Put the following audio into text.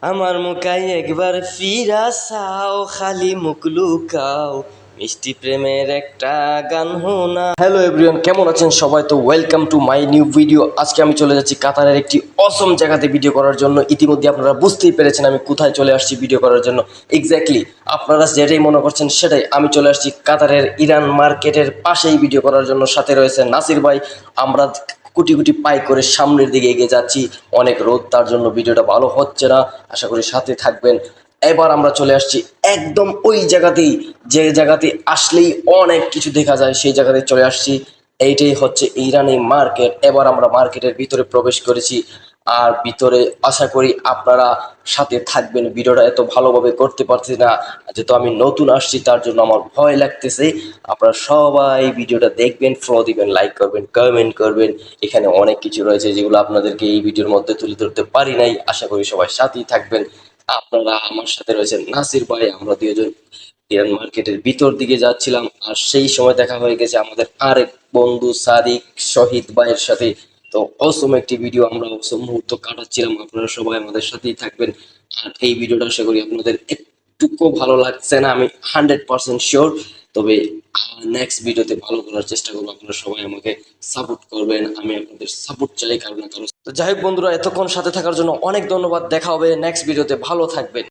আমার মুখাই একবার ফিরা চাও, খালি মুখ লুকাও, মিষ্টি প্রেমের একটা গান হোনা। হ্যালো এভরিওয়ান, কেমন আছেন সবাই? তো welcome to my new video. আজকে আমি চলে যাচ্ছি কাতারের একটি অসম জায়গাতে ভিডিও করার জন্য। ইতিমধ্যে আপনারা বুঝতেই পেরেছেন আমি কোথায় চলে আসছি ভিডিও করার জন্য। এক্স্যাক্টলি আপনারা যেটাই মনে করছেন সেটাই, আমি চলে আসছি কাতারের ইরান মার্কেটের পাশেই ভিডিও করার জন্য। সাথে রয়েছে নাসির ভাই। আমরা কুটি কুটি পাই করে সামনের দিকে এগিয়ে যাচ্ছি। অনেক রোদ, তার জন্য ভিডিওটা ভালো হচ্ছে না, আশা করি সাথে থাকবেন। এবার আমরা চলে আসছি একদম ওই জায়গাতেই, যে জায়গাতে আসলেই অনেক কিছু দেখা যায়, সেই জায়গাতে চলে আসছি। এইটাই হচ্ছে ইরানি মার্কেট। এবার আমরা মার্কেটের ভিতরে প্রবেশ করেছি, আর ভিতরে আশা করি আপনারা সাথে থাকবেন। ভিডিওটা এত ভালোভাবে করতে পারছি না, যেহেতু আমি নতুন আসছি, তার জন্য আমার ভয় লাগতেছে। আপনারা সবাই ভিডিওটা দেখবেন, ফলো দিবেন, লাইক করবেন, কমেন্ট করবেন। এখানে অনেক কিছু রয়েছে যেগুলো আপনাদেরকে এই ভিডিওর মধ্যে তুলে ধরতে পারি নাই। আশা করি সবাই সাথেই থাকবেন। আপনারা আমার সাথে রয়েছেন নাসির ভাই। আমরা দুজন ইরান মার্কেটের ভিতর দিকে যাচ্ছিলাম, আর সেই সময় দেখা হয়ে গেছে আমাদের আরেক বন্ধু সাদিক শহীদ ভাইয়ের সাথে। তো অসম একটি ভিডিও, আমরা অসম মুহূর্ত কাটাচ্ছিলাম। আপনারা সবাই আমাদের সাথেই থাকবেন। আর এই ভিডিওটা আশা করি আপনাদের একটুকু ভালো লাগছে না, আমি 100% শিওর। তবে নেক্সট ভিডিওতে ভালো করার চেষ্টা করবো। আপনারা সবাই আমাকে সাপোর্ট করবেন, আমি আপনাদের সাপোর্ট চাই কারণ না কারণ। তো যাই হোক বন্ধুরা, এতক্ষণ সাথে থাকার জন্য অনেক ধন্যবাদ। দেখা হবে নেক্সট ভিডিওতে, ভালো থাকবেন।